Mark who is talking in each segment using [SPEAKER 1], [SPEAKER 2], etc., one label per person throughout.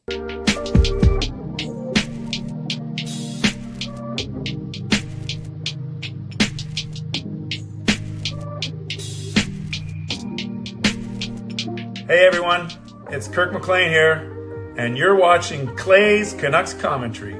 [SPEAKER 1] Hey everyone, it's Kirk McLean here, and you're watching Clay's Canucks Commentary.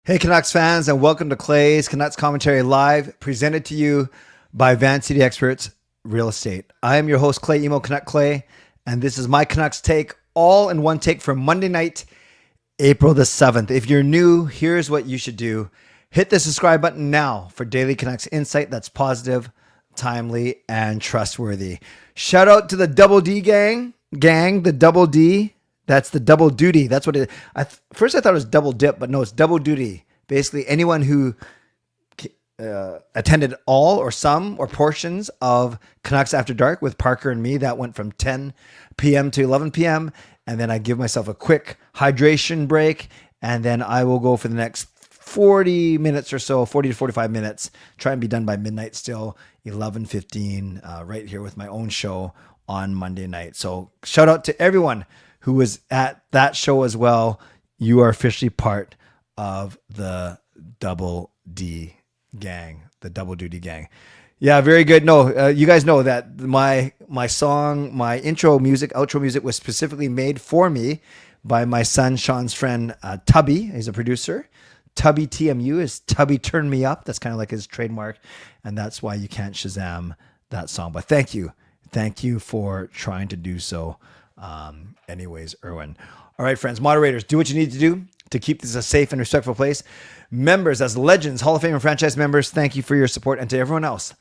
[SPEAKER 2] Hey Canucks fans, and welcome to Clay's Canucks Commentary Live, presented to you by Van City Experts Real Estate. I am your host, Clay Emo Canuck Clay, and this is my Canucks take, all in one take for Monday night, April the 7th. If you're new, here's what you should do. Hit the subscribe button now for daily Canucks insight that's positive, timely, and trustworthy. Shout out to the Double D gang, the Double D. That's the double duty. That's what it is. First I thought it was double dip, but no, it's double duty. Basically, anyone who attended all or some or portions of Canucks After Dark with Parker and me, that went from 10 p.m. to 11 p.m. And then I give myself a quick hydration break, and then I will go for the next 40 minutes or so, 40 to 45 minutes, try and be done by midnight still, 11:15, right here with my own show on Monday night. So shout out to everyone who was at that show as well. You are officially part of the Double D gang, the Double Duty gang. Yeah, very good. No, you guys know that my song, my intro music, outro music was specifically made for me by my son Sean's friend Tubby. He's a producer. Tubby TMU is Tubby Turn Me Up. That's kind of like his trademark, and that's why you can't Shazam that song. But thank you for trying to do so. Anyways, Erwin. All right, friends, moderators, do what you need to do to keep this a safe and respectful place. Members, as legends, Hall of Fame and franchise members, thank you for your support. And to everyone else,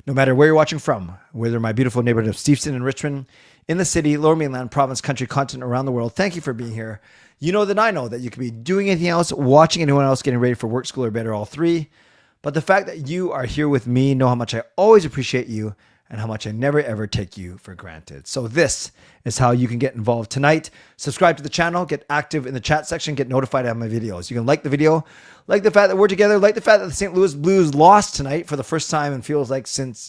[SPEAKER 2] no matter where you're watching from, whether my beautiful neighborhood of Steveston and Richmond, in the city, lower mainland, province, country, continent, around the world, thank you for being here. You know that I know that you could be doing anything else, watching anyone else, getting ready for work, school, or bed, or all three. But the fact that you are here with me, know how much I always appreciate you and how much I never, ever take you for granted. So this is how you can get involved tonight. Subscribe to the channel, get active in the chat section, get notified of my videos. You can like the video, like the fact that we're together, like the fact that the St. Louis Blues lost tonight for the first time and feels like since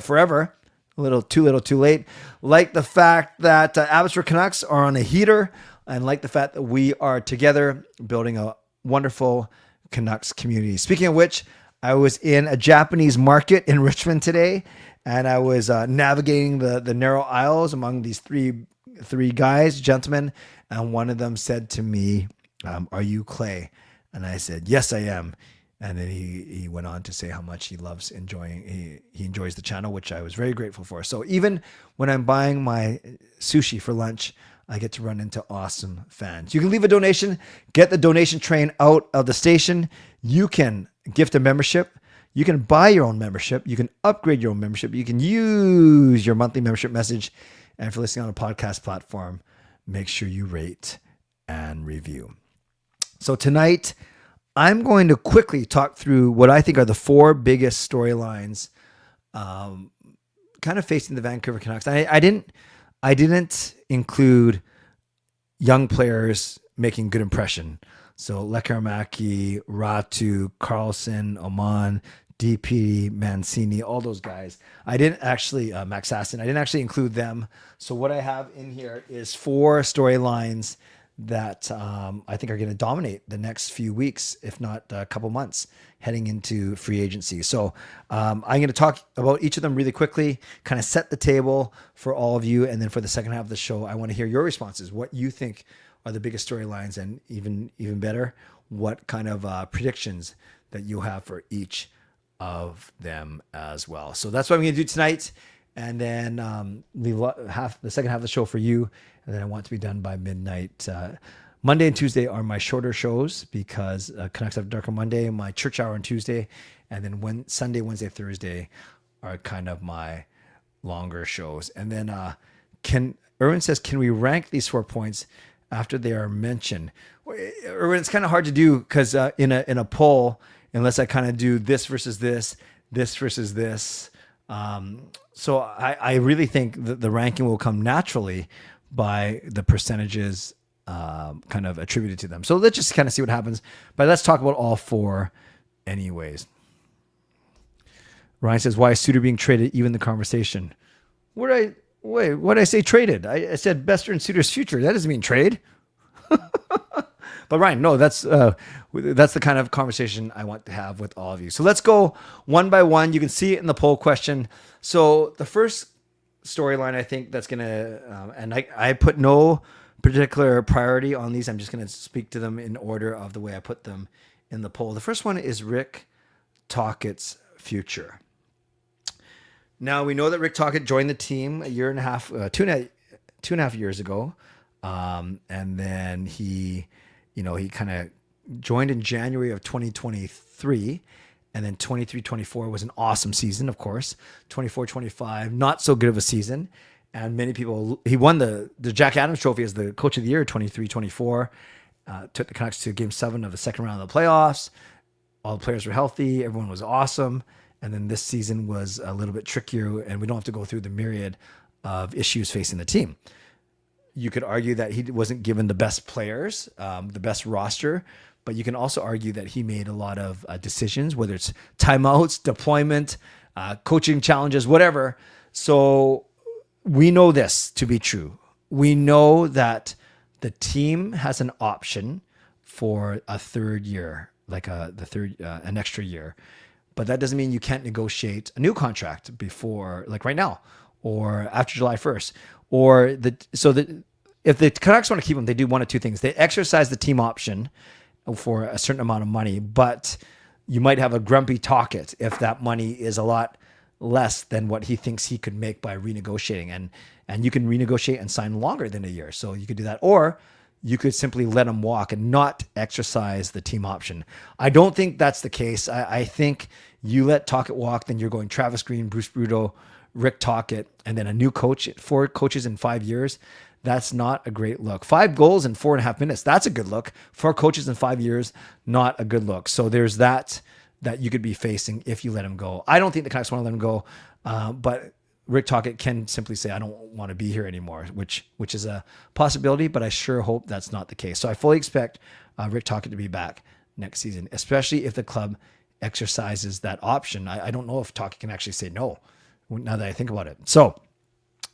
[SPEAKER 2] forever. A little too late. Like the fact that Abbotsford Canucks are on a heater, and like the fact that we are together building a wonderful Canucks community. Speaking of which, I was in a Japanese market in Richmond today, and I was navigating the narrow aisles among these three gentlemen, and one of them said to me, "Are you Clay?" And I said, "Yes, I am." And then he went on to say how much he loves he enjoys the channel, which I was very grateful for. So even when I'm buying my sushi for lunch, I get to run into awesome fans. You can leave a donation, get the donation train out of the station. You can gift a membership. You can buy your own membership. You can upgrade your own membership. You can use your monthly membership message. And if you're listening on a podcast platform, make sure you rate and review. So tonight, I'm going to quickly talk through what I think are the four biggest storylines kind of facing the Vancouver Canucks. I didn't include young players making good impression. So Lekaramaki, Ratu, Carlson, Oman, DP, Mancini, all those guys. I didn't actually, Max Aston, I didn't actually include them. So what I have in here is four storylines that I think are going to dominate the next few weeks, if not a couple months, heading into free agency. So I'm going to talk about each of them really quickly, kind of set the table for all of you. And then for the second half of the show, I want to hear your responses, what you think are the biggest storylines, and even better, what kind of predictions that you have for each of them as well. So that's what I'm going to do tonight. And then leave the second half of the show for you. And then I want to be done by midnight. Monday and Tuesday are my shorter shows because Canucks After Dark on Monday, my church hour on Tuesday, and then Sunday, Wednesday, Thursday are kind of my longer shows. And then Erwin says, can we rank these 4 points after they are mentioned? Erwin, it's kind of hard to do because in a poll, unless I kind of do this versus this versus this. So I really think that the ranking will come naturally by the percentages kind of attributed to them. So let's just kind of see what happens. But let's talk about all four anyways. Ryan says, why is Suter being traded? Even the conversation. What did I say traded? I said Bester and Suter's future. That doesn't mean trade. But Ryan, no, that's the kind of conversation I want to have with all of you. So let's go one by one. You can see it in the poll question. So the first storyline, I think that's going to, and I put no particular priority on these. I'm just going to speak to them in order of the way I put them in the poll. The first one is Rick Tocchet's future. Now we know that Rick Tocchet joined the team a year and a half, two and a half years ago. And then he kind of joined in January of 2023, and then 23-24 was an awesome season, of course. 24-25, not so good of a season. And many people, he won the Jack Adams Trophy as the Coach of the Year, 23-24. Took the Canucks to Game 7 of the second round of the playoffs. All the players were healthy. Everyone was awesome. And then this season was a little bit trickier, and we don't have to go through the myriad of issues facing the team. You could argue that he wasn't given the best players, the best roster, but you can also argue that he made a lot of decisions, whether it's timeouts, deployment, coaching challenges, whatever. So we know this to be true. We know that the team has an option for a third year, like an extra year, but that doesn't mean you can't negotiate a new contract before, like right now, or after July 1st. If the Canucks want to keep him, they do one of two things. They exercise the team option for a certain amount of money, but you might have a grumpy Tocchet if that money is a lot less than what he thinks he could make by renegotiating. And you can renegotiate and sign longer than a year. So you could do that. Or you could simply let him walk and not exercise the team option. I don't think that's the case. I think you let Tocchet walk, then you're going Travis Green, Bruce Bruto, Rick Tocchet, and then a new coach, 4 coaches in 5 years. That's not a great look. 5 goals in 4.5 minutes. That's a good look. 4 coaches in 5 years, not a good look. So there's that you could be facing if you let him go. I don't think the Canucks want to let him go, but Rick Tocchet can simply say, I don't want to be here anymore, which is a possibility, but I sure hope that's not the case. So I fully expect Rick Tocchet to be back next season, especially if the club exercises that option. I don't know if Tocchet can actually say no, now that I think about it. So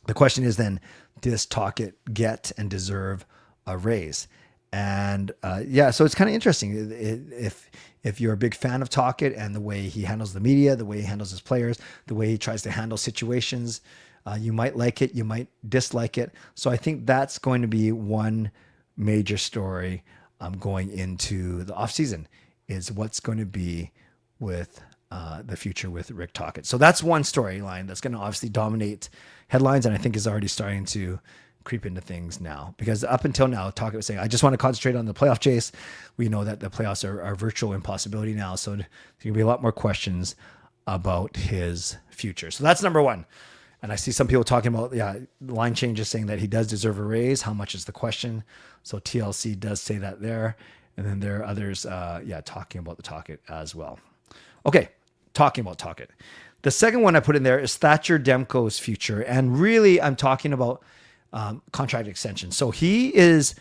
[SPEAKER 2] the question is then, does Tocchet get and deserve a raise? And so it's kind of interesting. If you're a big fan of Tocchet and the way he handles the media, the way he handles his players, the way he tries to handle situations, you might like it, you might dislike it. So I think that's going to be one major story going into the offseason, is what's going to be with the future with Rick Tocchet. So that's one storyline that's going to obviously dominate headlines, and I think is already starting to creep into things now. Because up until now, Tocchet was saying, I just want to concentrate on the playoff chase. We know that the playoffs are virtual impossibility now, so there's going to be a lot more questions about his future. So that's number one. And I see some people talking about, line changes, saying that he does deserve a raise. How much is the question? So TLC does say that there. And then there are others, talking about the Tocchet as well. Okay, talking about Tocchet. The second one I put in there is Thatcher Demko's future. And really, I'm talking about contract extension. So he is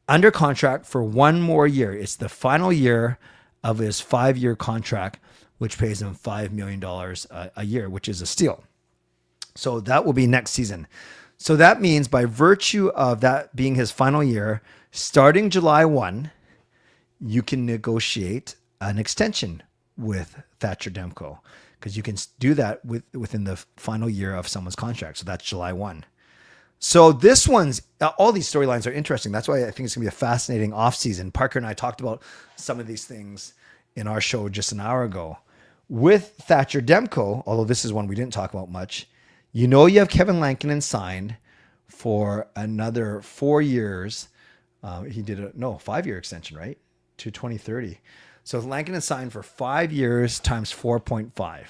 [SPEAKER 2] under contract for one more year. It's the final year of his 5-year contract, which pays him $5 million a year, which is a steal. So that will be next season. So that means by virtue of that being his final year, starting July 1, you can negotiate an extension with Thatcher Demko, because you can do that within the final year of someone's contract. So that's July 1. So this one's, all these storylines are interesting. That's why I think it's going to be a fascinating offseason. Parker and I talked about some of these things in our show just an hour ago. With Thatcher Demko, although this is one we didn't talk about much, you have Kevin Lankinen signed for another 4 years. He did a 5-year extension, right? To 2030. So Lankinen signed for 5 years times 4.5.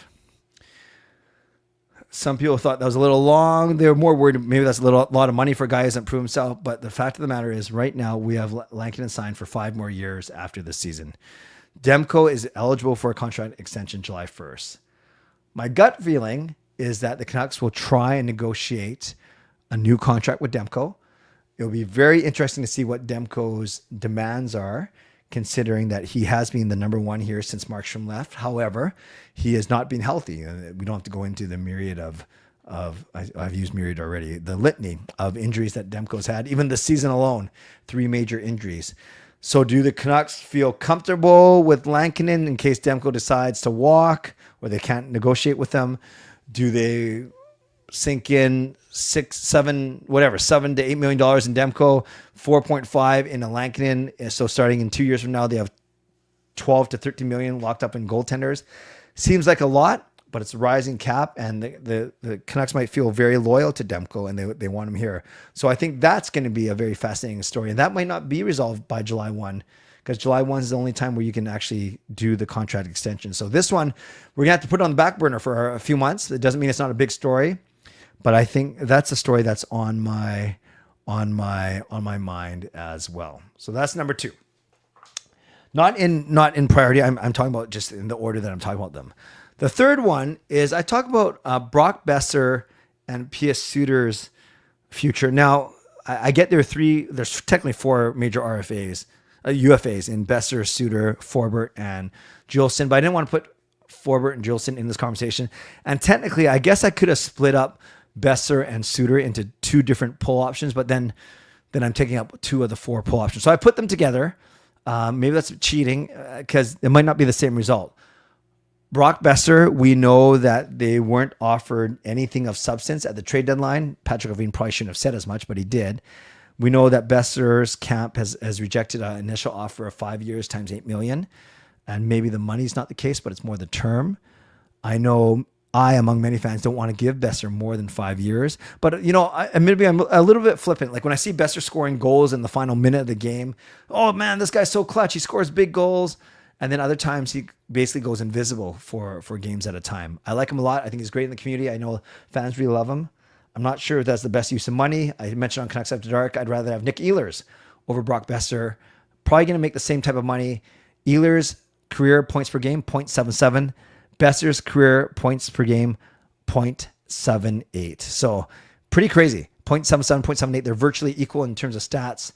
[SPEAKER 2] Some people thought that was a little long. They were more worried maybe that's a lot of money for a guy who hasn't proved himself. But the fact of the matter is, right now we have Lankinen signed for 5 more years after this season. Demko is eligible for a contract extension July 1st. My gut feeling is that the Canucks will try and negotiate a new contract with Demko. It'll be very interesting to see what Demko's demands are, considering that he has been the number one here since Markstrom left. However, he has not been healthy. We don't have to go into the myriad of I've used myriad already, the litany of injuries that Demko's had. Even this season alone, 3 major injuries. So do the Canucks feel comfortable with Lankinen in case Demko decides to walk or they can't negotiate with them? Do they sink in $7 to $8 million in Demko, 4.5 in a Lankinen? So starting in 2 years from now, they have 12 to 13 million locked up in goaltenders. Seems like a lot, but it's a rising cap, and the Canucks might feel very loyal to Demko, and they want him here. So I think that's going to be a very fascinating story, and that might not be resolved by July 1, because July 1 is the only time where you can actually do the contract extension. So this one, we're going to have to put it on the back burner for a few months. It doesn't mean it's not a big story, but I think that's a story that's on my mind as well. So that's number 2. Not in priority. I'm talking about just in the order that I'm talking about them. The third one is I talk about Brock Boeser and P.S. Suter's future. Now, I get there's technically 4 major UFAs in Boeser, Suter, Forbort, and Juleson, but I didn't want to put Forbort and Juleson in this conversation. And technically, I guess I could have split up Boeser and Suter into 2 different pull options, but then I'm taking up 2 of the 4 pull options. So I put them together. Maybe that's cheating because it might not be the same result. Brock Boeser, we know that they weren't offered anything of substance at the trade deadline. Patrick Levine probably shouldn't have said as much, but he did. We know that Boeser's camp has rejected an initial offer of 5 years times $8 million. And maybe the money's not the case, but it's more the term. I know among many fans, don't want to give Boeser more than 5 years. But, admittedly, I'm a little bit flippant. Like when I see Boeser scoring goals in the final minute of the game, oh man, this guy's so clutch. He scores big goals. And then other times he basically goes invisible for games at a time. I like him a lot. I think he's great in the community. I know fans really love him. I'm not sure if that's the best use of money. I mentioned on Canucks After Dark, I'd rather have Nick Ehlers over Brock Boeser. Probably going to make the same type of money. Ehlers' career points per game, 0.77. Boeser's career points per game, 0.78. So pretty crazy. 0.77, 0.78. They're virtually equal in terms of stats.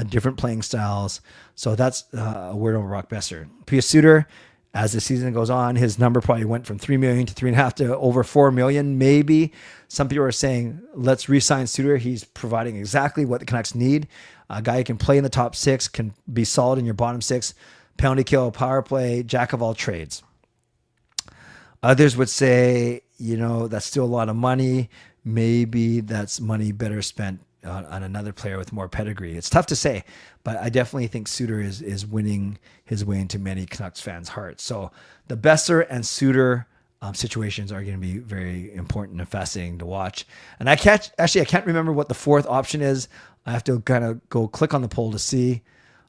[SPEAKER 2] Different playing styles. So that's a word over Brock Boeser. P.S. Suter, as the season goes on, his number probably went from 3 million to 3.5 to over 4 million, maybe. Some people are saying, let's re-sign Suter. He's providing exactly what the Canucks need. A guy who can play in the top 6, can be solid in your bottom 6, penalty kill, power play, jack of all trades. Others would say, that's still a lot of money. Maybe that's money better spent on another player with more pedigree. It's tough to say, but I definitely think Suter is winning his way into many Canucks fans' hearts. So the Boeser and Suter situations are going to be very important and fascinating to watch. And I can't remember what the 4th option is. I have to kind of go click on the poll to see.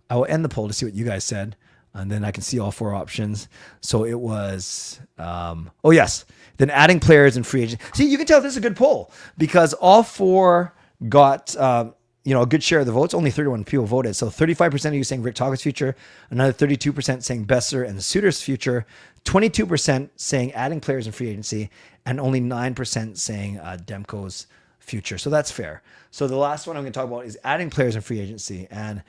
[SPEAKER 2] I will end the poll to see what you guys said, and then I can see all 4 options. So it was, then adding players and free agents. See, you can tell this is a good poll because all 4 got a good share of the votes. Only 31 people voted. So 35% of you saying Rick Tocchet's future, another 32% saying Boeser and Suter's future, 22% saying adding players in free agency, and only 9% saying Demko's future. So that's fair. So the last one I'm going to talk about is adding players in free agency. And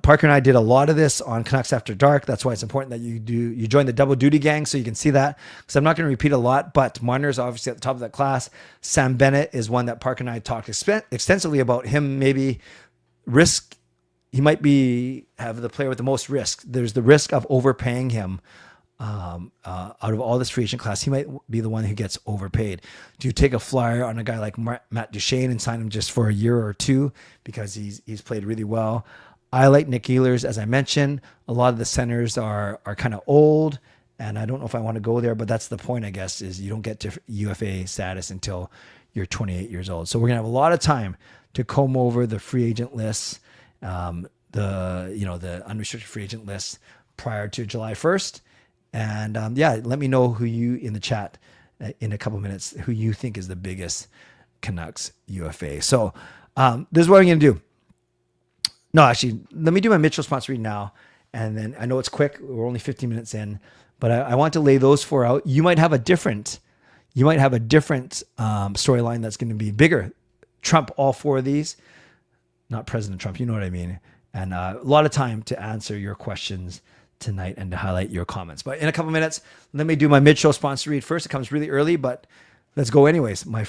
[SPEAKER 2] Parker and I did a lot of this on Canucks After Dark. That's why it's important that you join the double duty gang so you can see that. So I'm not going to repeat a lot, but Marner's obviously at the top of that class. Sam Bennett is one that Parker and I talked extensively about him. Maybe risk. He might have the player with the most risk. There's the risk of overpaying him. Out of all this free agent class, he might be the one who gets overpaid. Do you take a flyer on a guy like Matt Duchene and sign him just for a year or 2 because he's played really well? I like Nick Ehlers, as I mentioned. A lot of the centers are kind of old, and I don't know if I want to go there, but that's the point, I guess, is you don't get to UFA status until you're 28 years old. So we're going to have a lot of time to comb over the free agent lists, the unrestricted free agent lists prior to July 1st. And let me know who you in the chat in a couple minutes, who you think is the biggest Canucks UFA. So this is what I'm going to do. No, actually, let me do my Mitchell sponsor read now. And then I know it's quick. We're only 15 minutes in, but I want to lay those 4 out. You might have a different storyline that's going to be bigger. Trump all 4 of these, not President Trump. You know what I mean? and a lot of time to answer your questions tonight and to highlight your comments. But in a couple minutes, let me do my mid-show sponsor read first. It comes really early, but let's go anyways. My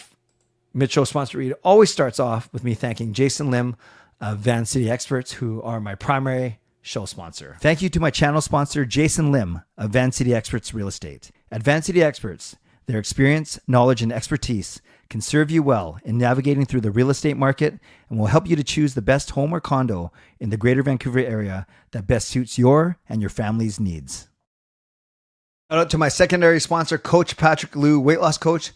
[SPEAKER 2] mid-show sponsor read always starts off with me thanking Jason Lim of Van City Experts, who are my primary show sponsor. Thank you to my channel sponsor, Jason Lim of Van City Experts Real Estate. At Van City Experts, their experience, knowledge, and expertise can serve you well in navigating through the real estate market and will help you to choose the best home or condo in the Greater Vancouver area that best suits your and your family's needs. Shout out to my secondary sponsor, Coach Patrick Liu, weight loss coach.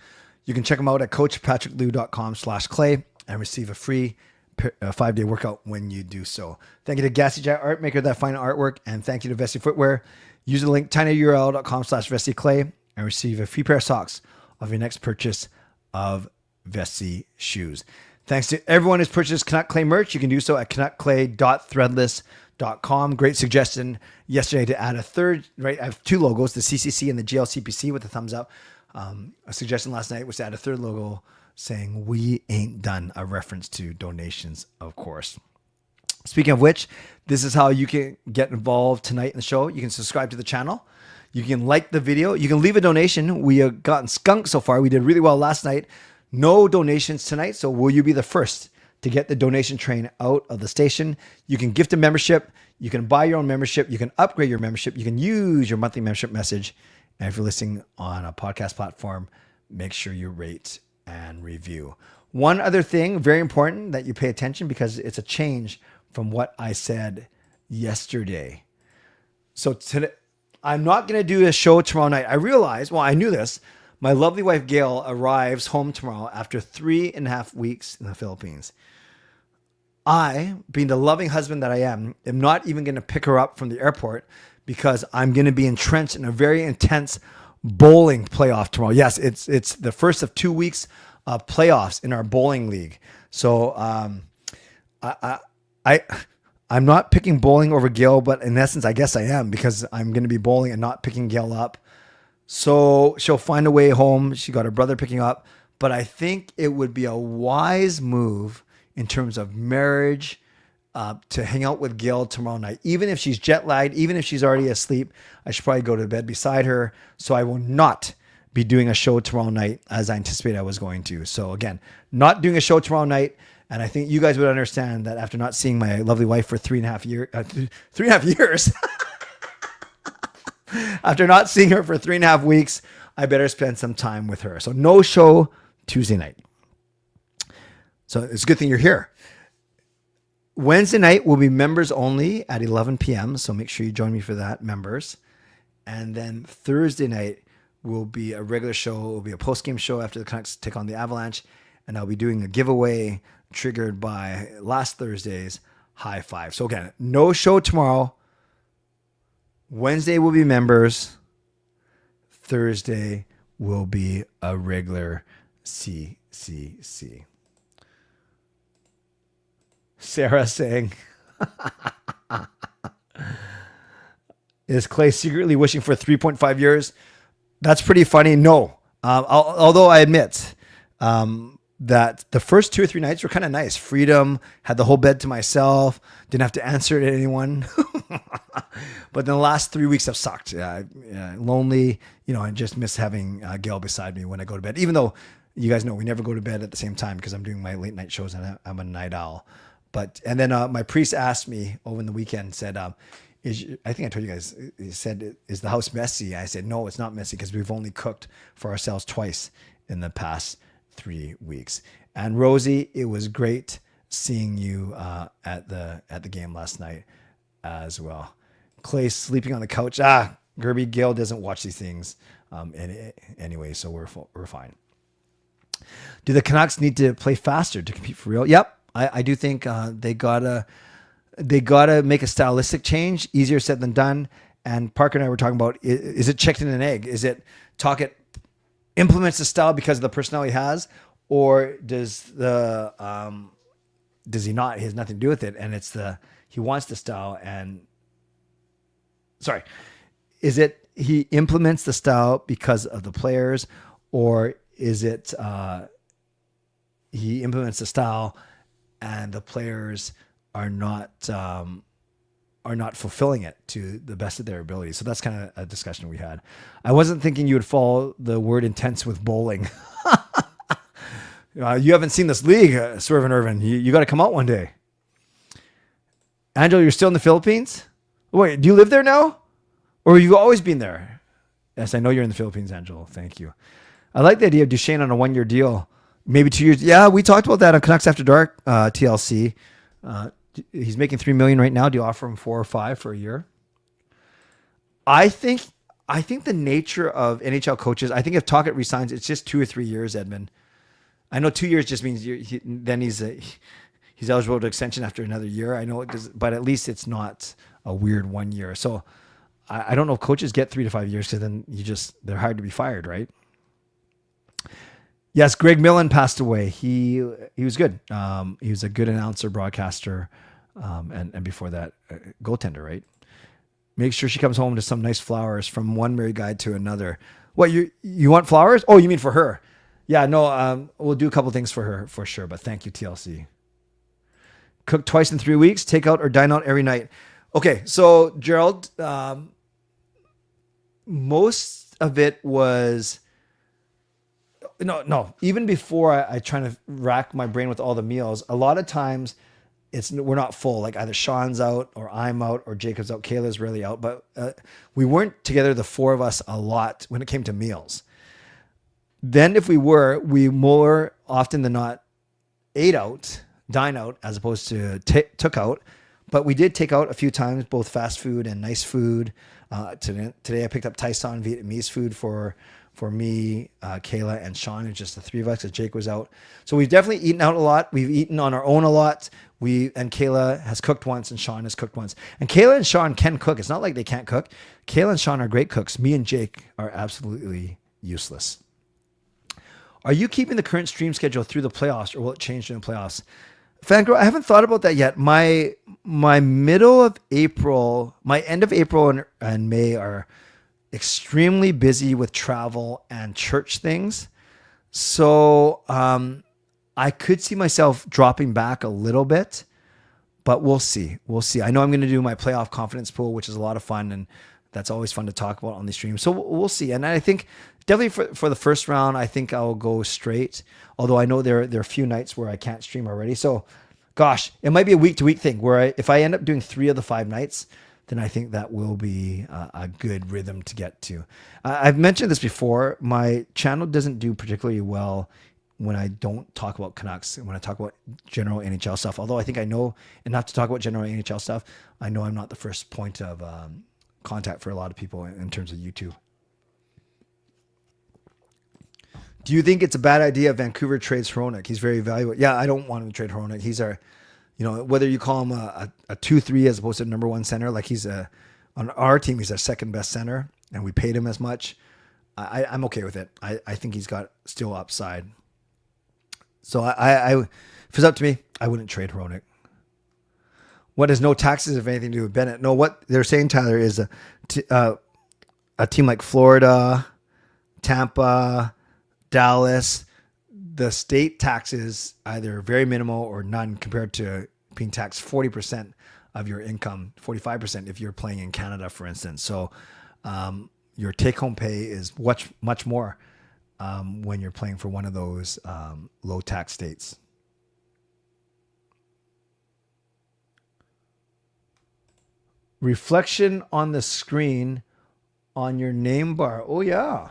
[SPEAKER 2] You can check him out at coachpatrickliu.com/clay and receive a free 5-day workout when you do so. Thank you to Gassy Jet Art, maker of that fine artwork, and thank you to Vessi Footwear. Use the link tinyurl.com/VessiClay and receive a free pair of socks of your next purchase of Vessi shoes. Thanks to everyone who's purchased Canuck Clay merch. You can do so at canuckclay.threadless.com. Great suggestion yesterday to add a third, right? I have two logos, the CCC and the GLCPC with the thumbs up. A suggestion last night was to add a third logo saying, "We ain't done," a reference to donations, of course. Speaking of which, this is how you can get involved tonight in the show. You can subscribe to the channel. You can like the video. You can leave a donation. We have gotten skunked so far. We did really well last night. No donations tonight. So will you be the first to get the donation train out of the station? You can gift a membership. You can buy your own membership. You can upgrade your membership. You can use your monthly membership message. And if you're listening on a podcast platform, make sure you rate and review. One other thing, very important that you pay attention because it's a change from what I said yesterday. So today, I'm not going to do a show tomorrow night. I realized, well, I knew this. My lovely wife, Gail, arrives home tomorrow after 3.5 weeks in the Philippines. I, being the loving husband that I am not even going to pick her up from the airport because I'm going to be entrenched in a very intense bowling playoff tomorrow. Yes, it's the first of 2 weeks of playoffs in our bowling league. So I'm not picking bowling over Gail, but in essence, I guess I am because I'm going to be bowling and not picking Gail up. So she'll find a way home. She got her brother picking up, but I think it would be a wise move in terms of marriage to hang out with Gail tomorrow night. Even if she's jet lagged, even if she's already asleep, I should probably go to bed beside her. So I will not be doing a show tomorrow night as I anticipated I was going to. So again, not doing a show tomorrow night. And I think you guys would understand that after not seeing my lovely wife for 3.5 years, after not seeing her for 3.5 weeks, I better spend some time with her. So no show Tuesday night. So it's a good thing you're here. Wednesday night will be members only at 11 p.m. So make sure you join me for that, members. And then Thursday night will be a regular show. It will be a post-game show after the Canucks take on the Avalanche. And I'll be doing a giveaway triggered by last Thursday's high five. So again, no show tomorrow. Wednesday will be members. Thursday will be a regular CCC. Sarah saying, is Clay secretly wishing for 3.5 years? That's pretty funny. No. Although I admit, that the first 2 or 3 nights were kind of nice. Freedom, had the whole bed to myself, didn't have to answer to anyone. But then the last 3 weeks have sucked. Lonely, I just miss having Gail beside me when I go to bed. Even though you guys know we never go to bed at the same time because I'm doing my late night shows and I'm a night owl. And then my priest asked me over the weekend, said, I think I told you guys, he said, is the house messy? I said, no, it's not messy because we've only cooked for ourselves twice in the past 3 weeks. And Rosie, it was great seeing you at the game last night as well. Clay sleeping on the couch. Gerby, Gail doesn't watch these things anyway, so we're fine. Do the Canucks need to play faster to compete for real? Yep, I do think they gotta make a stylistic change. Easier said than done. And Parker and I were talking about, is it chicken and egg? Is it Tocchet implements the style because of the personnel he has, or does he not? He has nothing to do with it, and he wants the style. And sorry, is it he implements the style because of the players, or is it he implements the style and the players are not fulfilling it to the best of their ability. So that's kind of a discussion we had. I wasn't thinking you would follow the word intense with bowling. You haven't seen this league, Swerve and Irvin. You got to come out one day. Angelo, you're still in the Philippines? Wait, do you live there now? Or have you always been there? Yes, I know you're in the Philippines, Angelo. Thank you. I like the idea of Duchesne on a 1-year deal. Maybe 2 years. Yeah, we talked about that on Canucks After Dark, TLC. He's making $3 million right now. Do you offer him 4 or 5 for a year? I think the nature of NHL coaches, I think if Tocchet resigns, it's just 2 or 3 years, Edmund. I know 2 years just means then he's eligible to extension after another year. I know it does, but at least it's not a weird 1 year. So I don't know if coaches get 3 to 5 years because then they're hard to be fired, right? Yes, Greg Millen passed away. He was good. He was a good announcer, broadcaster, and before that, goaltender, right? Make sure she comes home to some nice flowers from one married guy to another. What, you want flowers? Oh, you mean for her? Yeah, no, we'll do a couple things for her for sure, but thank you, TLC. Cook twice in 3 weeks, take out or dine out every night. Okay, so Gerald, most of it was... No. Even before I try to rack my brain with all the meals, a lot of times we're not full. Like either Sean's out or I'm out or Jacob's out. Kayla's really out, but we weren't together, the 4 of us, a lot when it came to meals. Then if we more often than not ate out, dine out, as opposed to took out. But we did take out a few times, both fast food and nice food. Today I picked up Tyson Vietnamese food for me, Kayla, and Sean. It's just the 3 of us because Jake was out. So we've definitely eaten out a lot. We've eaten on our own a lot. And Kayla has cooked once and Sean has cooked once. And Kayla and Sean can cook. It's not like they can't cook. Kayla and Sean are great cooks. Me and Jake are absolutely useless. Are you keeping the current stream schedule through the playoffs or will it change during the playoffs? Fangirl, I haven't thought about that yet. My middle of April, my end of April and May are extremely busy with travel and church things. So I could see myself dropping back a little bit, but we'll see. I know I'm going to do my playoff confidence pool, which is a lot of fun, and that's always fun to talk about on the stream. So we'll see. And I think definitely for the first round, I think I'll go straight, although I know there are a few nights where I can't stream already. So gosh, it might be a week-to-week thing where if I end up doing 3 of the 5 nights, then I think that will be a good rhythm to get to. I've mentioned this before. My channel doesn't do particularly well when I don't talk about Canucks and when I talk about general NHL stuff. Although I think I know enough to talk about general NHL stuff, I know I'm not the first point of contact for a lot of people in terms of YouTube. Do you think it's a bad idea if Vancouver trades Hronek? He's very valuable. Yeah, I don't want him to trade Hronek. He's our... whether you call him a 2-3 as opposed to number 1 center, like on our team, he's our second best center, and we paid him as much. I'm okay with it. I think he's got still upside. So if it's up to me, I wouldn't trade Hronek. What has no taxes, if anything, to do with Bennett? No, what they're saying, Tyler, is a team like Florida, Tampa, Dallas, the state taxes either very minimal or none compared to being taxed 40% of your income, 45% if you're playing in Canada, for instance. So your take-home pay is much more when you're playing for one of those low-tax states. Reflection on the screen on your name bar. Oh, yeah.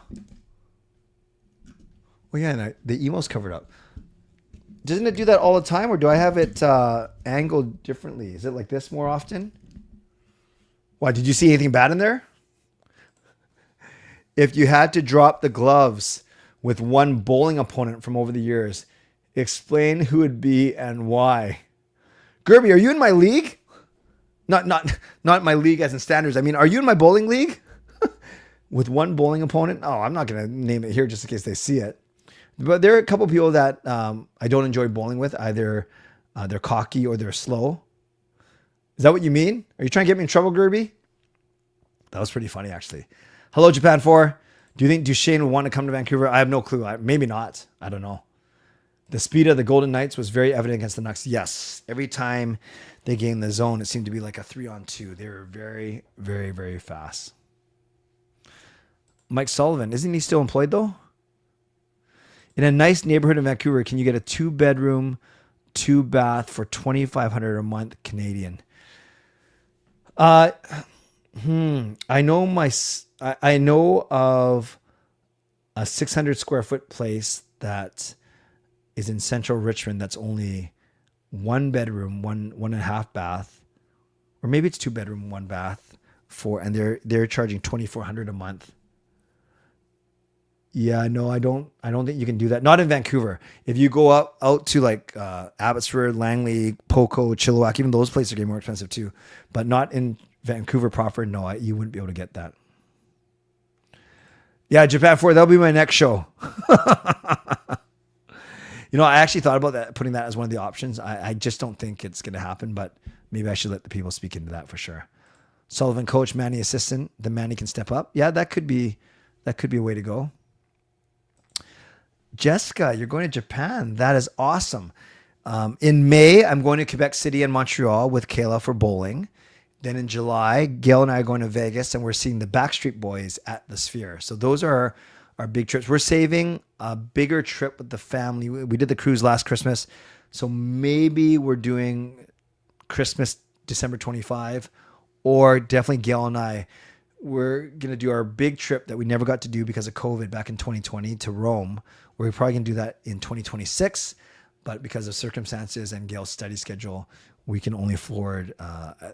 [SPEAKER 2] Oh, yeah, and the emo's covered up. Doesn't it do that all the time, or do I have it angled differently? Is it like this more often? Why, did you see anything bad in there? If you had to drop the gloves with one bowling opponent from over the years, explain who it'd be and why. Gerby, are you in my league? Not my league as in standards. I mean, are you in my bowling league? With one bowling opponent? Oh, I'm not going to name it here just in case they see it. But there are a couple of people that I don't enjoy bowling with. Either they're cocky or they're slow. Is that what you mean? Are you trying to get me in trouble, Gerby? That was pretty funny, actually. Hello, Japan 4. Do you think Duchesne would want to come to Vancouver? I have no clue. Maybe not. I don't know. The speed of the Golden Knights was very evident against the Canucks. Yes. Every time they gained the zone, it seemed to be like a 3-on-2. They were very, very, very fast. Mike Sullivan, isn't he still employed though? In a nice neighborhood in Vancouver, can you get a 2-bedroom, 2-bath for $2,500 a month Canadian? I know of a 600 square foot place that is in central Richmond that's only 1 bedroom, 1.5 bath, or maybe it's 2 bedroom, 1 bath and they're charging $2,400 a month. Yeah, no, I don't think you can do that. Not in Vancouver. If you go out to like Abbotsford, Langley, Poco, Chilliwack, even those places are getting more expensive too. But not in Vancouver proper. No, you wouldn't be able to get that. Yeah, Japan 4, that'll be my next show. I actually thought about that, putting that as one of the options. I just don't think it's going to happen, but maybe I should let the people speak into that for sure. Sullivan coach, Manny assistant. The Manny can step up. Yeah, that could be a way to go. Jessica, you're going to Japan. That is awesome. In May, I'm going to Quebec City and Montreal with Kayla for bowling. Then in July, Gail and I are going to Vegas, and we're seeing the Backstreet Boys at the Sphere. So those are our big trips. We're saving a bigger trip with the family. We did the cruise last Christmas. So maybe we're doing Christmas, December 25, or definitely Gail and I. We're going to do our big trip that we never got to do because of COVID back in 2020 to Rome. We're probably going to do that in 2026, but because of circumstances and Gail's study schedule, we can only afford,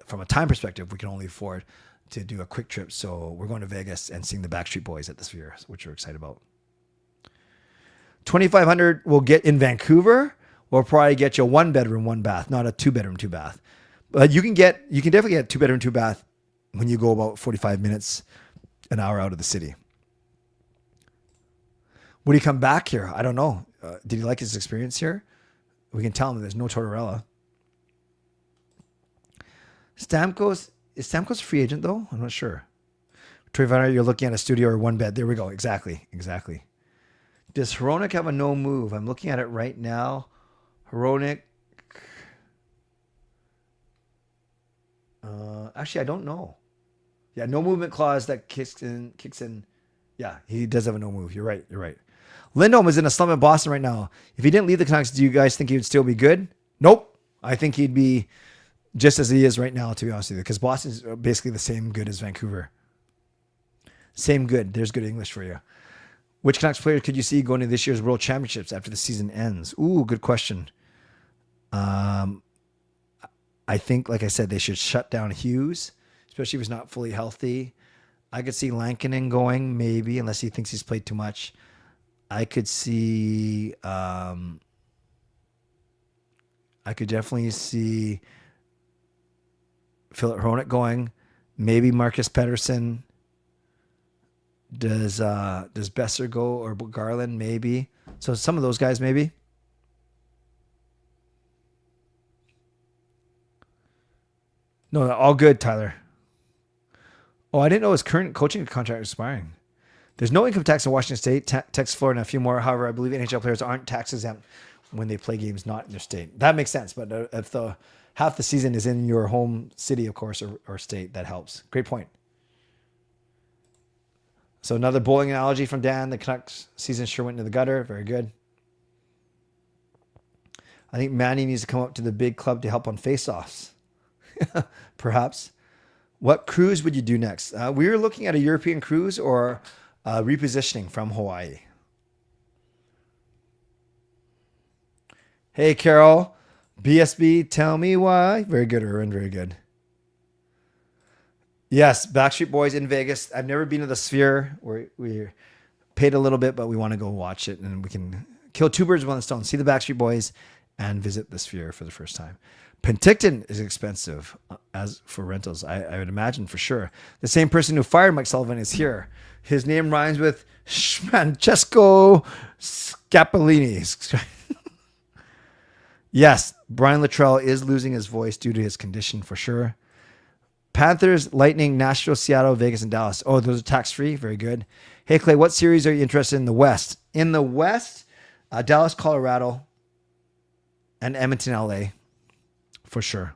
[SPEAKER 2] from a time perspective, we can only afford to do a quick trip. So we're going to Vegas and seeing the Backstreet Boys at the Sphere, which we're excited about. 2,500 we'll get in Vancouver. We'll probably get you a 1-bedroom, 1-bath, not a 2-bedroom, 2-bath. But you can definitely get a 2-bedroom, 2-bath when you go about 45 minutes, an hour out of the city. Would he come back here? I don't know. Did he like his experience here? We can tell him there's no Tortorella. Stamkos, is Stamkos a free agent though? I'm not sure. Trevor, you're looking at a studio or 1 bed. There we go. Exactly. Does Hronek have a no move? I'm looking at it right now. Hronek. Actually, I don't know. Yeah, no movement clause that kicks in. Yeah, he does have a no move. You're right. Lindholm is in a slump in Boston right now. If he didn't leave the Canucks, do you guys think he would still be good? Nope. I think he'd be just as he is right now, to be honest with you, because Boston's basically the same good as Vancouver. Same good. There's good English for you. Which Canucks players could you see going to this year's World Championships after the season ends? Ooh, good question. I think, like I said, they should shut down Hughes, especially if he's not fully healthy. I could see Lankinen going, maybe, unless he thinks he's played too much. I could see, I could definitely see Philip Hronek going, maybe Marcus Pettersson. Does Besser go, or Garland? Maybe. So some of those guys, maybe. No, all good, Tyler. Oh, I didn't know his current coaching contract was expiring. There's no income tax in Washington State, Texas, Florida, and a few more. However, I believe NHL players aren't tax exempt when they play games not in their state. That makes sense. But if half the season is in your home city, of course, or state, that helps. Great point. So another bowling analogy from Dan. The Canucks season sure went into the gutter. Very good. I think Manny needs to come up to the big club to help on face-offs. Perhaps. What cruise would you do next? We were looking at a European cruise or repositioning from Hawaii. Hey, Carol. BSB, tell me why. Very good, Erwin. Very good. Yes, Backstreet Boys in Vegas. I've never been to the Sphere. We paid a little bit, but we want to go watch it, and we can kill two birds with one stone. See the Backstreet Boys and visit the Sphere for the first time. Penticton is expensive as for rentals, I would imagine, for sure. The same person who fired Mike Sullivan is here. His name rhymes with Francesco Scapolini. Yes, Brian Luttrell is losing his voice due to his condition for sure. Panthers, Lightning, Nashville, Seattle, Vegas, and Dallas. Oh, those are tax-free. Very good. Hey, Clay, what series are you interested in the West? In the West, Dallas, Colorado. and Edmonton, LA, for sure.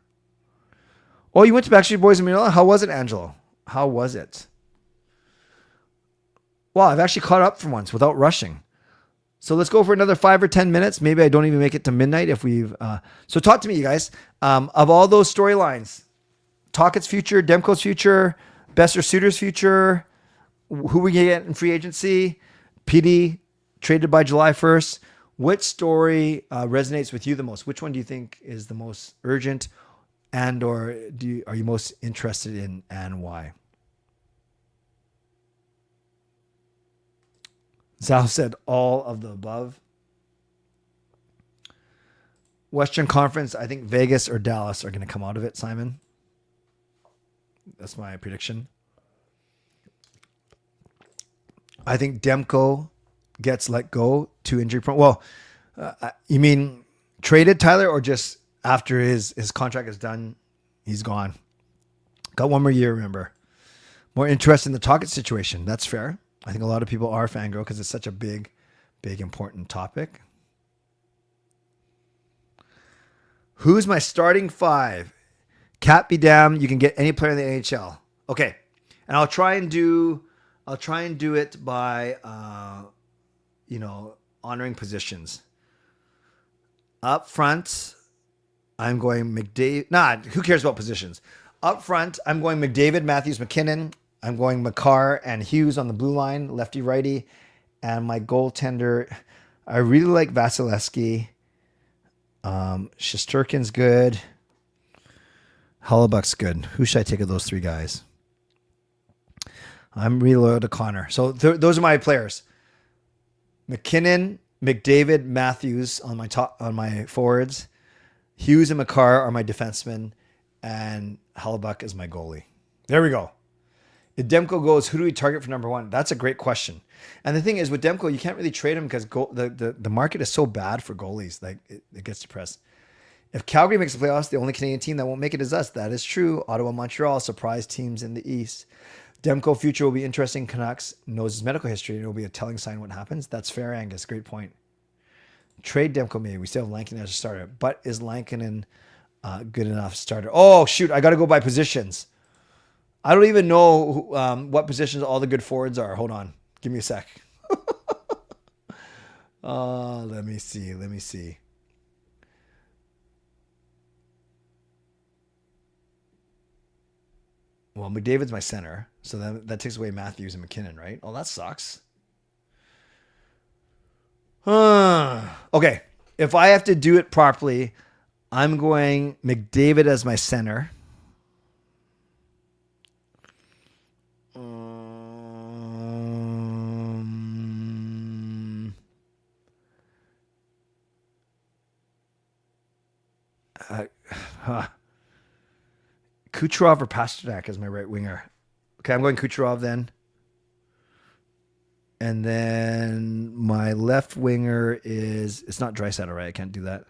[SPEAKER 2] Oh, you went to Backstreet Boys in Manila? How was it, Angelo? How was it? Well, I've actually caught up for once without rushing. So let's go for another 5 or 10 minutes. Maybe I don't even make it to midnight if we've... So talk to me, you guys. Of all those storylines, Tocchet's future, Demko's future, Besser Suitor's future, who we get in free agency, PD traded by July 1st. Which story resonates with you the most? Which one do you think is the most urgent and or are you most interested in, and why? Zal said all of the above. Western Conference, I think Vegas or Dallas are going to come out of it, Simon. That's my prediction. I think Demko gets let go to injury prone. Well, you mean traded, Tyler, or just after his contract is done, he's gone? Got one more year, remember. More interest in the Tocchet situation. That's fair. I think a lot of people are fangirl because it's such a big, important topic. Who's my starting five? Cat be damned, you can get any player in the NHL. Okay. And I'll try and do it by honoring positions. Up front, I'm going McDavid. Nah, who cares about positions? Up front, I'm going McDavid, Matthews, McKinnon. I'm going Makar and Hughes on the blue line, lefty, righty. And my goaltender, I really like Vasilevsky. Shesterkin's good. Hellebuck's good. Who should I take of those three guys? I'm really loyal to Connor. So those are my players. McKinnon, McDavid, Matthews on my forwards. Hughes and Makar are my defensemen. And Hellebuck is my goalie. There we go. If Demko goes, who do we target for number one? That's a great question. And the thing is, with Demko, you can't really trade him because the market is so bad for goalies. Like it gets depressed. If Calgary makes the playoffs, the only Canadian team that won't make it is us. That is true. Ottawa, Montreal, surprise teams in the East. Demko future will be interesting. Canucks knows his medical history, and it will be a telling sign what happens. That's fair, Angus. Great point. Trade Demko maybe. We still have Lankinen as a starter. But is Lankinen good enough starter? Oh, shoot. I got to go by positions. I don't even know what positions all the good forwards are. Hold on. Give me a sec. Let me see. Well, McDavid's my center. So that takes away Matthews and McKinnon, right? Oh, that sucks. Okay. If I have to do it properly, I'm going McDavid as my center. Kucherov or Pasternak as my right winger. Okay, I'm going Kucherov then. And then my left winger is... It's not Draisaitl, right? I can't do that.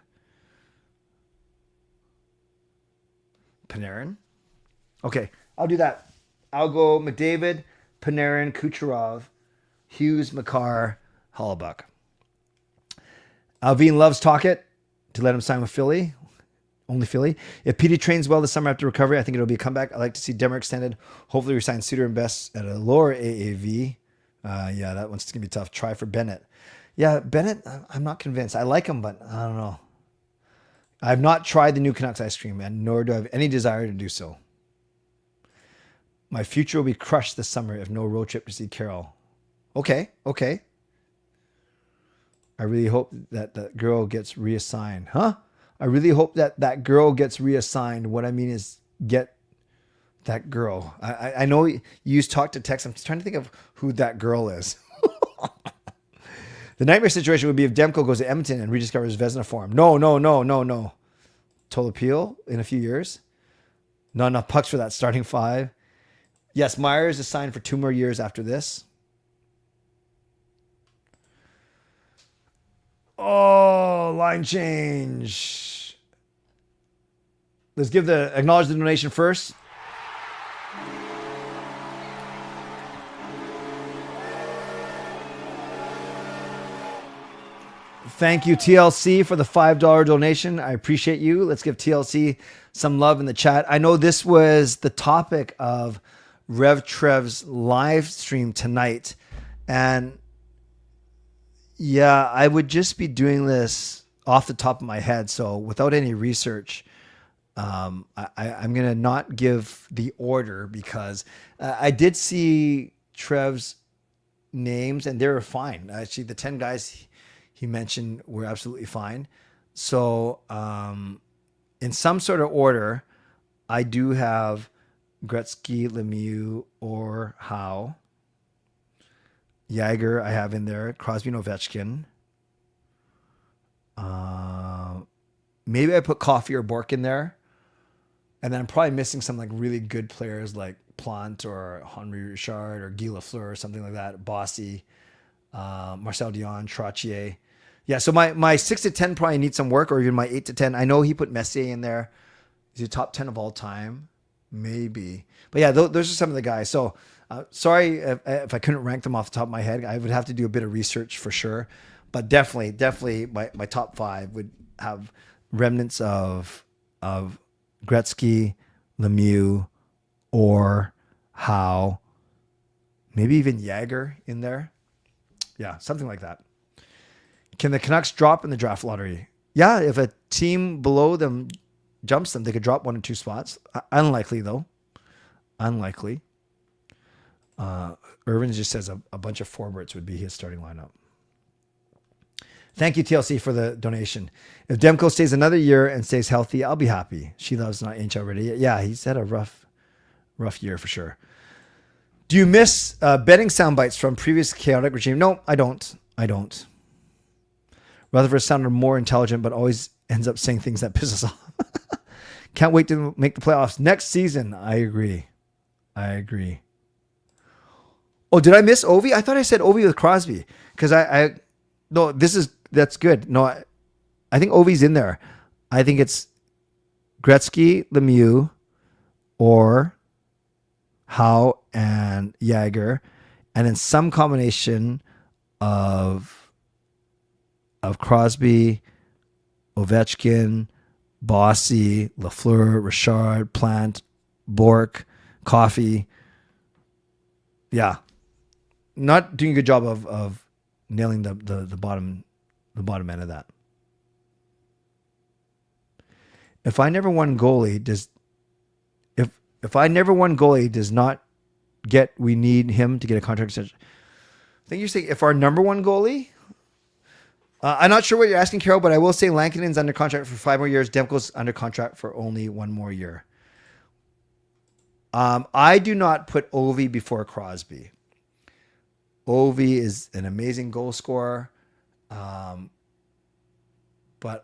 [SPEAKER 2] Panarin? Okay, I'll do that. I'll go McDavid, Panarin, Kucherov, Hughes, Makar, Hellebuck. Alvin loves Tocchet to let him sign with Philly. Only Philly. If PD trains well this summer after recovery, I think it'll be a comeback. I'd like to see Demmer extended. Hopefully we sign Suter and Best at a lower AAV. Yeah, that one's going to be tough. Try for Bennett. Yeah, Bennett, I'm not convinced. I like him, but I don't know. I've not tried the new Canucks ice cream, and nor do I have any desire to do so. My future will be crushed this summer if no road trip to see Carol. Okay. I really hope that the girl gets reassigned. Huh? I really hope that girl gets reassigned. What I mean is get that girl. I know you use talk to text. I'm just trying to think of who that girl is. The nightmare situation would be if Demko goes to Edmonton and rediscovers Vezina form. No. Tolopil in a few years. Not enough pucks for that starting five. Yes, Myers is signed for 2 more years after this. Oh, line change. Let's acknowledge the donation first. Thank you, TLC, for the $5 donation. I appreciate you. Let's give TLC some love in the chat. I know this was the topic of Rev Trev's live stream tonight. And yeah, I would just be doing this off the top of my head. So without any research, I'm going to not give the order because I did see Trev's names and they were fine. Actually, the 10 guys he mentioned were absolutely fine. So in some sort of order, I do have Gretzky, Lemieux, or Howe. Jagger I have in there. Crosby and Ovechkin. Maybe I put Coffey or Bork in there. And then I'm probably missing some like really good players like Plant or Henri Richard or Guy Lafleur or something like that. Bossy, Marcel Dion, Trottier. Yeah, so my 6 to 10 probably needs some work, or even my 8 to 10. I know he put Messier in there. Is he top 10 of all time? Maybe. But yeah, those are some of the guys. So sorry if I couldn't rank them off the top of my head. I would have to do a bit of research for sure. But definitely my top 5 would have remnants of Gretzky, Lemieux, or Howe, maybe even Jagger in there. Yeah, something like that. Can the Canucks drop in the draft lottery? Yeah, if a team below them jumps them, they could drop 1 or 2 spots. Unlikely, though. Unlikely. Irvin just says a bunch of forwards would be his starting lineup. Thank you, TLC, for the donation. If Demko stays another year and stays healthy, I'll be happy. She loves not inch already. Yeah, he's had a rough year for sure. Do you miss betting sound bites from previous chaotic regime? No, I don't. Rutherford sounded more intelligent, but always ends up saying things that piss us off. Can't wait to make the playoffs next season. I agree. Oh, did I miss Ovi? I thought I said Ovi with Crosby because no, that's good. No, I think Ovi's in there. I think it's Gretzky, Lemieux, or Howe and Jagger, and then some combination of Crosby, Ovechkin, Bossy, Lafleur, Richard, Plant, Bork, Coffey. Yeah, not doing a good job of nailing the bottom end of that. If I never won goalie, does not get, we need him to get a contract extension. I think you're saying if our number one goalie. I'm not sure what you're asking, Carol, but I will say Lankinen's under contract for 5 more years. Demko's under contract for only 1 more year. I do not put Ovi before Crosby. Ovi is an amazing goal scorer. But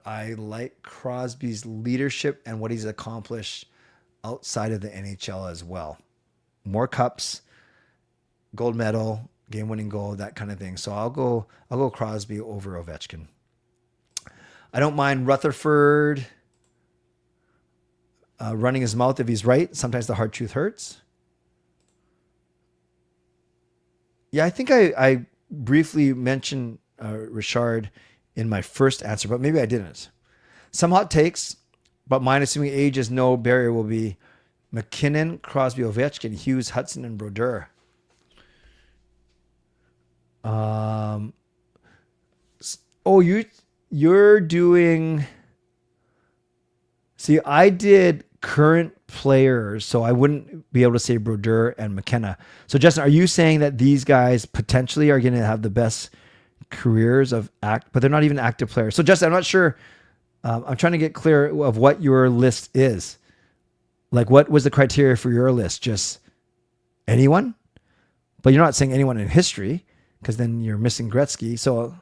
[SPEAKER 2] I like Crosby's leadership and what he's accomplished outside of the NHL as well. More cups, gold medal, game-winning goal, that kind of thing. So I'll go Crosby over Ovechkin. I don't mind Rutherford running his mouth if he's right. Sometimes the hard truth hurts. Yeah, I think I briefly mentioned Richard in my first answer, but maybe I didn't. Some hot takes, but mine, assuming age is no barrier, will be McKinnon, Crosby, Ovechkin, Hughes, Hudson, and Brodeur. You're doing. See, I did current players, so I wouldn't be able to say Brodeur and McKenna. So, Justin, are you saying that these guys potentially are going to have the best careers but they're not even active players? So, Justin, I'm not sure. I'm trying to get clear of what your list is. Like, what was the criteria for your list? Just anyone? But you're not saying anyone in history, because then you're missing Gretzky. So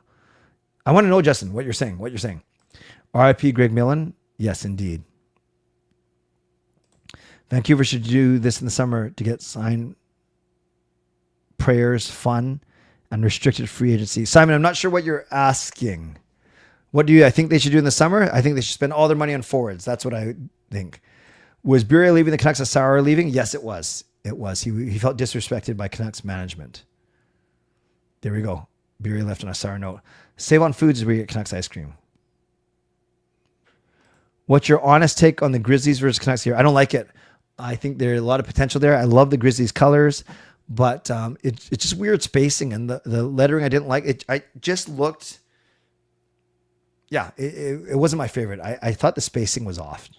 [SPEAKER 2] I want to know, Justin, what you're saying. RIP Greg Millen? Yes, indeed. Vancouver should do this in the summer to get signed prayers, fun, and restricted free agency. Simon, I'm not sure what you're asking. What do I think they should do in the summer? I think they should spend all their money on forwards. That's what I think. Was Bury leaving the Canucks a Sauer leaving? Yes, it was. It was. He felt disrespected by Canucks management. There we go. Beery left on a sour note. Save on Foods is where you get Canucks ice cream. What's your honest take on the Grizzlies versus Canucks here? I don't like it. I think there's a lot of potential there. I love the Grizzlies colors, but it's just weird spacing, and the lettering I didn't like. I just looked. Yeah, it wasn't my favorite. I thought the spacing was off.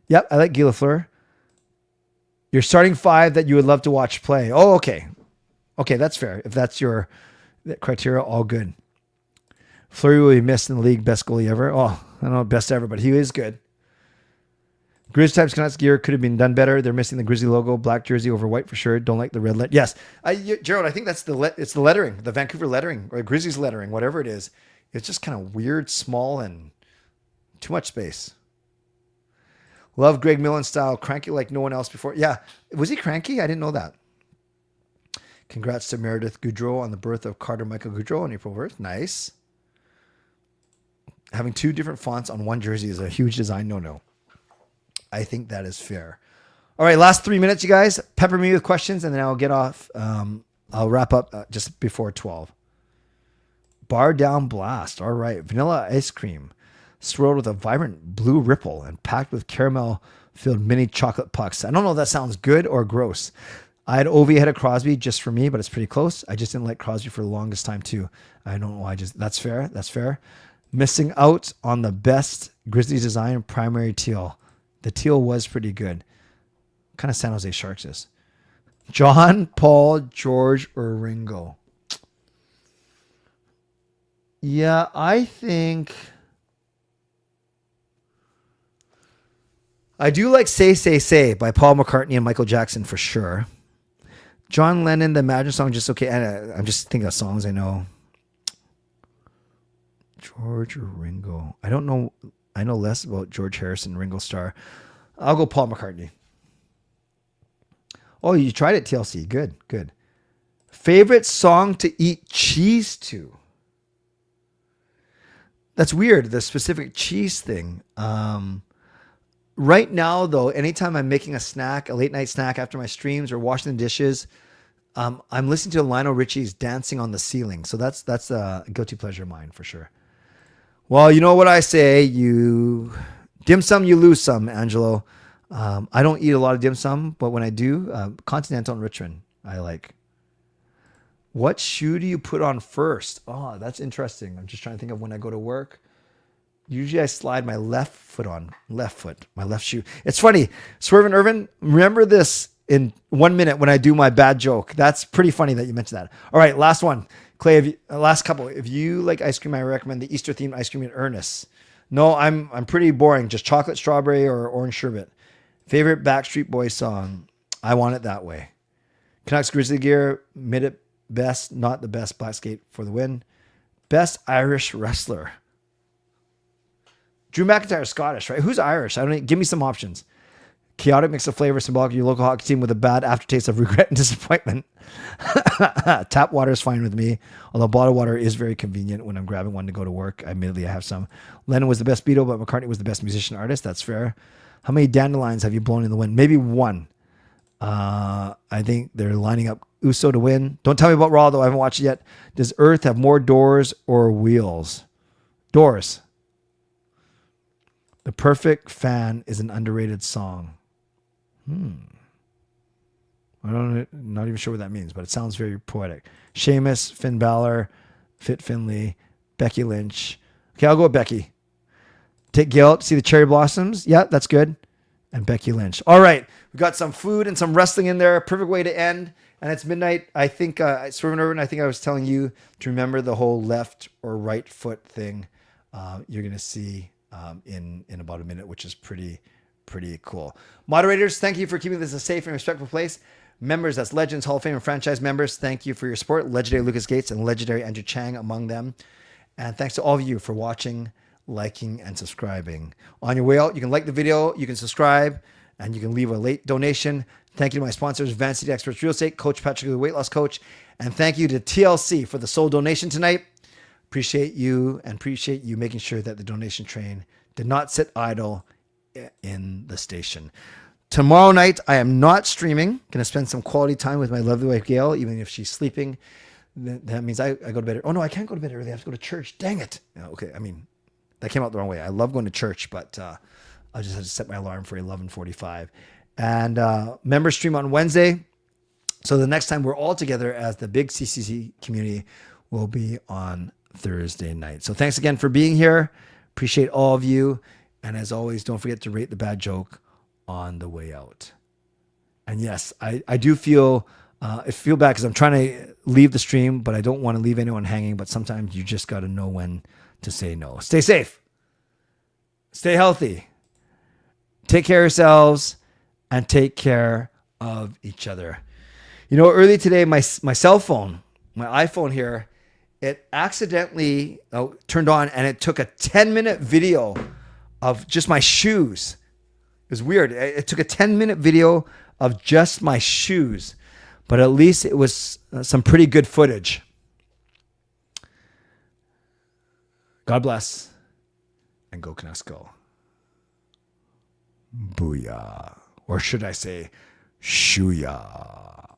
[SPEAKER 2] Yep, I like Guy Lafleur. Your starting five that you would love to watch play. Oh, okay. Okay, that's fair. If that's your criteria, all good. Fleury will be missed in the league. Best goalie ever. Oh, I don't know best ever, but he is good. Grizz types Canucks gear could have been done better. They're missing the Grizzly logo, black jersey over white for sure. Don't like the red letter. Yes, Gerald, I think that's it's the lettering, the Vancouver lettering or Grizzlies lettering, whatever it is. It's just kind of weird, small, and too much space. Love Greg Millen style, cranky like no one else before. Yeah, was he cranky? I didn't know that. Congrats to Meredith Goudreau on the birth of Carter Michael Goudreau on April 1st. Nice. Having two different fonts on one jersey is a huge design no-no. I think that is fair. All right, last 3 minutes, you guys. Pepper me with questions, and then I'll get off. I'll wrap up just before 12. Bar Down Blast. All right. Vanilla ice cream swirled with a vibrant blue ripple and packed with caramel-filled mini chocolate pucks. I don't know if that sounds good or gross. I had Ovi ahead of Crosby just for me, but it's pretty close. I just didn't like Crosby for the longest time, too. I don't know why. That's fair. That's fair. Missing out on the best Grizzlies design primary teal. The teal was pretty good. Kind of San Jose Sharks is. John, Paul, George, or Ringo? Yeah, I think I do like Say, Say, Say by Paul McCartney and Michael Jackson for sure. John Lennon, the Imagine song, just okay. And I'm just thinking of songs I know. George or Ringo? I don't know. I know less about George Harrison, Ringo Starr. I'll go Paul McCartney. Oh, you tried it, TLC. Good, good. Favorite song to eat cheese to? That's weird, the specific cheese thing. Right now, though, anytime I'm making a snack, a late night snack after my streams or washing the dishes, I'm listening to Lionel Richie's Dancing on the Ceiling. So that's a guilty pleasure of mine for sure. Well, you know what I say, you dim sum, you lose some, Angelo. I don't eat a lot of dim sum, but when I do, Continental and Richmond, I like. What shoe do you put on first? Oh, that's interesting. I'm just trying to think of when I go to work. Usually I slide my left foot on, my left shoe. It's funny. Swerve and Irvin, remember this in 1 minute when I do my bad joke. That's pretty funny that you mentioned that. All right, last one. Clay, last couple. If you like ice cream, I recommend the Easter themed ice cream at Ernest. No, I'm pretty boring. Just chocolate, strawberry, or orange sherbet. Favorite Backstreet Boys song? I Want It That Way. Canucks Grizzly gear, mid at best, not the best. Black skate for the win. Best Irish wrestler. Drew McIntyre is Scottish, right? Who's Irish? Give me some options. Chaotic mix of flavor, symbolic of your local hockey team with a bad aftertaste of regret and disappointment. Tap water is fine with me, although bottled water is very convenient when I'm grabbing one to go to work. Admittedly, I have some. Lennon was the best Beatle, but McCartney was the best musician artist. That's fair. How many dandelions have you blown in the wind? Maybe one. I think they're lining up Uso to win. Don't tell me about Raw, though. I haven't watched it yet. Does Earth have more doors or wheels? Doors. The Perfect Fan is an underrated song. Not even sure what that means, but it sounds very poetic. Sheamus, Finn Balor, Fit Finley, Becky Lynch. Okay, I'll go with Becky. Take Gail to see the cherry blossoms. Yeah, that's good. And Becky Lynch. All right, we got some food and some wrestling in there. Perfect way to end. And it's midnight. I think, Swerve Irvin, I think I was telling you to remember the whole left or right foot thing. You're going to see in about a minute, which is pretty cool. Moderators, thank you for keeping this a safe and respectful place. Members, that's Legends, Hall of Fame, and franchise members, thank you for your support. Legendary Lucas Gates and legendary Andrew Chang among them. And thanks to all of you for watching, liking, and subscribing. On your way out, you can like the video, you can subscribe, and you can leave a late donation. Thank you to my sponsors, Van City Experts Real Estate, Coach Patrick, the weight loss coach, and thank you to TLC for the sole donation tonight. Appreciate you making sure that the donation train did not sit idle in the station. Tomorrow night, I am not streaming. Going to spend some quality time with my lovely wife, Gail, even if she's sleeping. That means I go to bed. Oh, no, I can't go to bed early. I have to go to church. Dang it. Okay, I mean, that came out the wrong way. I love going to church, but I just had to set my alarm for 11:45. And member stream on Wednesday. So the next time we're all together as the big CCC community will be on Thursday night. So thanks again for being here. Appreciate all of you. And as always, don't forget to rate the bad joke on the way out. And yes, I do feel bad because I'm trying to leave the stream, but I don't want to leave anyone hanging. But sometimes you just got to know when to say no. Stay safe. Stay healthy. Take care of yourselves and take care of each other. You know, early today, my cell phone, my iPhone here, it accidentally turned on and it took a 10-minute video of just my shoes. It was weird. It took a 10-minute video of just my shoes, but at least it was some pretty good footage. God bless, and go Canucks go. Booyah. Or should I say, shooyah.